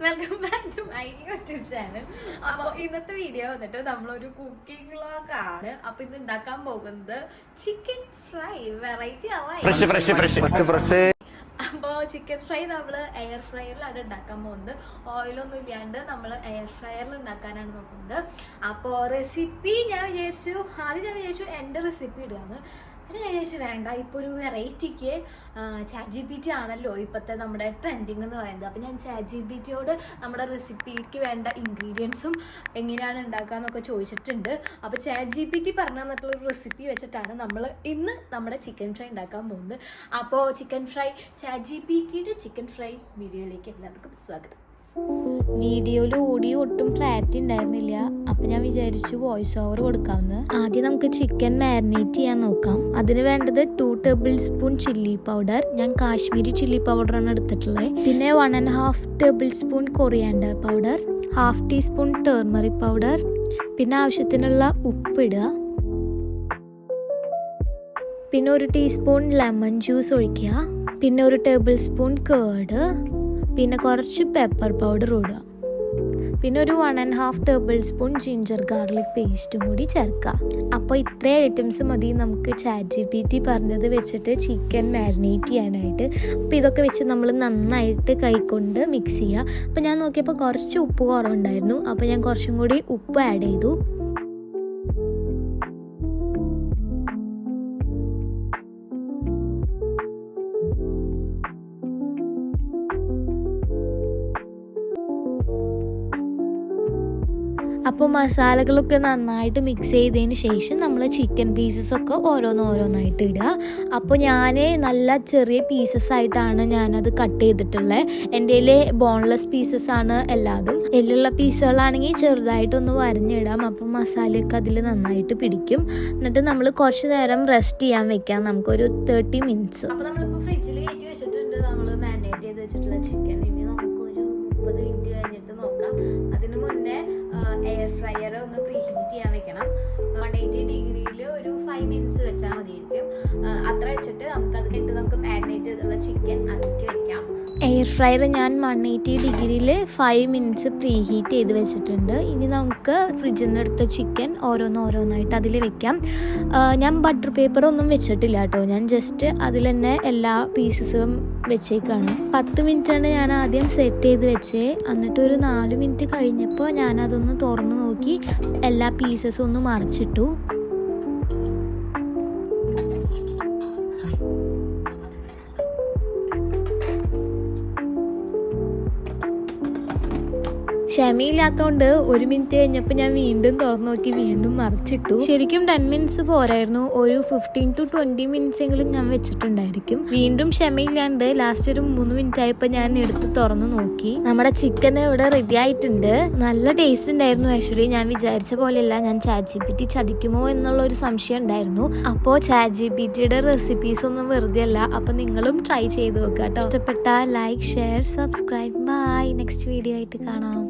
Welcome back to my YouTube channel. അപ്പോൾ ഇന്നത്തെ video വന്നിട്ട് നമ്മളൊരു കുക്കിംഗ് വ്ളോഗ് ആണ്. അപ്പോൾ ഇന്ന് ഉണ്ടാക്കാൻ പോകുന്നത് ചിക്കൻ ഫ്രൈ, വെറൈറ്റി ആവാം. അപ്പോൾ ചിക്കൻ ഫ്രൈ നമ്മൾ എയർ ഫ്രയറിലാണ് ഉണ്ടാക്കാൻ പോകുന്നത്. ഓയിലൊന്നും ഇല്ലാണ്ട് നമ്മൾ എയർ ഫ്രയറിൽ ഉണ്ടാക്കാനാണ് നോക്കുന്നത്. അപ്പോൾ റെസിപ്പി ഞാൻ വിചാരിച്ചു എൻ്റെ റെസിപ്പി ഇടുകയാണ്. പിന്നെ ഞാൻ വിചാരിച്ചു വേണ്ട, ഇപ്പോൾ ഒരു വെറൈറ്റിക്ക് ChatGPT ആണല്ലോ ഇപ്പോഴത്തെ നമ്മുടെ ട്രെൻഡിങ് എന്ന് പറയുന്നത്. അപ്പോൾ ഞാൻ ChatGPTയോട് നമ്മുടെ റെസിപ്പിക്ക് വേണ്ട ഇൻഗ്രീഡിയൻസും എങ്ങനെയാണ് ഉണ്ടാക്കാന്നൊക്കെ ചോദിച്ചിട്ടുണ്ട്. അപ്പോൾ ChatGPT പറഞ്ഞു തന്നിട്ടുള്ളൊരു റെസിപ്പി വെച്ചിട്ടാണ് നമ്മൾ ഇന്ന് നമ്മുടെ ചിക്കൻ ഫ്രൈ ഉണ്ടാക്കാൻ പോകുന്നത്. അപ്പോൾ ചിക്കൻ ഫ്രൈ, ChatGPTയുടെ ചിക്കൻ ഫ്രൈ വീഡിയോയിലേക്ക് എല്ലാവർക്കും സ്വാഗതം. വീഡിയോയിൽ ഓഡിയോ ഒട്ടും ക്ലാരിറ്റി ഉണ്ടായിരുന്നില്ല. അപ്പം ഞാൻ വിചാരിച്ചു വോയിസ് ഓവർ കൊടുക്കാമെന്ന്. ആദ്യം നമുക്ക് ചിക്കൻ മാരിനേറ്റ് ചെയ്യാൻ നോക്കാം. അതിന് വേണ്ടത് 2 ടേബിൾ സ്പൂൺ ചില്ലി പൗഡർ. ഞാൻ കാശ്മീരി ചില്ലി പൗഡറാണ് എടുത്തിട്ടുള്ളത്. പിന്നെ 1.5 table spoon coriander powder, 1/2 teaspoon turmeric powder, പിന്നെ ആവശ്യത്തിനുള്ള ഉപ്പിടുക. പിന്നെ 1 ടീസ്പൂൺ ലെമൺ ജ്യൂസ് ഒഴിക്കുക. പിന്നെ 1 ടേബിൾ സ്പൂൺ കേർഡ്, പിന്നെ കുറച്ച് പെപ്പർ പൗഡർ ഇടുക. പിന്നെ 1.5 ടേബിൾ സ്പൂൺ ജിഞ്ചർ ഗാർലിക് പേസ്റ്റും കൂടി ചേർക്കുക. അപ്പോൾ ഇത്രയും ഐറ്റംസ് മതി നമുക്ക് ChatGPT പറഞ്ഞത് വെച്ചിട്ട് ചിക്കൻ മാരിനേറ്റ് ചെയ്യാനായിട്ട്. അപ്പോൾ ഇതൊക്കെ വെച്ച് നമ്മൾ നന്നായിട്ട് കൈകൊണ്ട് മിക്സ് ചെയ്യുക. അപ്പോൾ ഞാൻ നോക്കിയപ്പോൾ കുറച്ച് ഉപ്പ് കുറവുണ്ടായിരുന്നു. അപ്പോൾ ഞാൻ കുറച്ചും കൂടി ഉപ്പ് ആഡ് ചെയ്തു. അപ്പോൾ മസാലകളൊക്കെ നന്നായിട്ട് മിക്സ് ചെയ്തതിന് ശേഷം നമ്മൾ ചിക്കൻ പീസസൊക്കെ ഓരോന്നായിട്ട് ഇടുക. അപ്പോൾ ഞാൻ നല്ല ചെറിയ പീസസ് ആയിട്ടാണ് ഞാനത് കട്ട് ചെയ്തിട്ടുള്ളത്. എൻ്റെ കയ്യിൽ ബോൺലെസ് പീസസ് ആണ് എല്ലാതും. എല്ലുള്ള പീസുകളാണെങ്കിൽ ചെറുതായിട്ടൊന്ന് വരഞ്ഞിടാം. അപ്പോൾ മസാലയൊക്കെ അതിൽ നന്നായിട്ട് പിടിക്കും. എന്നിട്ട് നമ്മൾ കുറച്ച് നേരം റെസ്റ്റ് ചെയ്യാൻ വെക്കാം, നമുക്കൊരു 30 മിനിറ്റ്സ്. അപ്പോൾ നമ്മളിപ്പോൾ ഫ്രിഡ്ജിൽ കയറ്റി വെച്ചിട്ടുണ്ട് നമ്മൾ മാരിനേറ്റ് ചെയ്ത് വെച്ചിട്ടുള്ള ചിക്കൻ. ഇനി നമുക്കൊരു 30 മിനിറ്റ് കഴിഞ്ഞിട്ട് നോക്കാം. അതിന് മുന്നേ എയർ ഫ്രയർ ഒന്ന് പ്രീഹീറ്റ് ചെയ്യാൻ വെക്കണം. 180 ഡിഗ്രിയിൽ ഒരു 5 മിനിറ്റ്സ് വെച്ചാൽ മതിയായിരിക്കും. അത്ര വെച്ചിട്ട് നമുക്ക് മാരിനേറ്റ് ചെയ്തുള്ള ചിക്കൻ അതിലേക്ക് വെക്കാം. എയർ ഫ്രയർ ഞാൻ 180 ഡിഗ്രിയിൽ 5 മിനിറ്റ്സ് പ്രീഹീറ്റ് ചെയ്ത് വെച്ചിട്ടുണ്ട്. ഇനി നമുക്ക് ഫ്രിഡ്ജിൽ നിന്ന് എടുത്ത ചിക്കൻ ഓരോന്നായിട്ട് അതിൽ വെക്കാം. ഞാൻ ബട്ടർ പേപ്പർ ഒന്നും വെച്ചിട്ടില്ല കേട്ടോ. ഞാൻ ജസ്റ്റ് അതിൽ തന്നെ എല്ലാ പീസസും വെച്ചേക്കാണ്. 10 മിനിറ്റാണ് ഞാൻ ആദ്യം സെറ്റ് ചെയ്ത് വെച്ചേ. എന്നിട്ട് ഒരു 4 മിനിറ്റ് കഴിഞ്ഞപ്പോൾ ഞാനതൊന്ന് തുറന്ന് നോക്കി എല്ലാ പീസസും ഒന്ന് മറിച്ചിട്ടു. ക്ഷമയില്ലാത്തതുകൊണ്ട് 1 മിനിറ്റ് കഴിഞ്ഞപ്പോൾ ഞാൻ വീണ്ടും തുറന്നു നോക്കി വീണ്ടും മറിച്ചിട്ടു. ശരിക്കും 10 മിനിറ്റ്സ് പോരായിരുന്നു, ഒരു 15 to 20 മിനിറ്റ്സ് എങ്കിലും ഞാൻ വെച്ചിട്ടുണ്ടായിരിക്കും. വീണ്ടും ക്ഷമയില്ലാണ്ട് ലാസ്റ്റ് ഒരു 3 മിനിറ്റ് ആയപ്പോൾ ഞാൻ എടുത്ത് തുറന്നു നോക്കി. നമ്മുടെ ചിക്കൻ ഇവിടെ റെഡി ആയിട്ടുണ്ട്. നല്ല ടേസ്റ്റ് ഉണ്ടായിരുന്നു. ആക്ച്വലി ഞാൻ വിചാരിച്ച പോലെയല്ല. ഞാൻ ChatGPT ചതിക്കുമോ എന്നുള്ള ഒരു സംശയം ഉണ്ടായിരുന്നു. അപ്പോൾ ChatGPTയുടെ റെസിപ്പീസ് ഒന്നും വെറുതെ അല്ല. അപ്പോൾ നിങ്ങളും ട്രൈ ചെയ്ത് നോക്കുക കേട്ടോ. ഇഷ്ടപ്പെട്ടാൽ like, share, subscribe. Bye. Next video ആയിട്ട് കാണാം.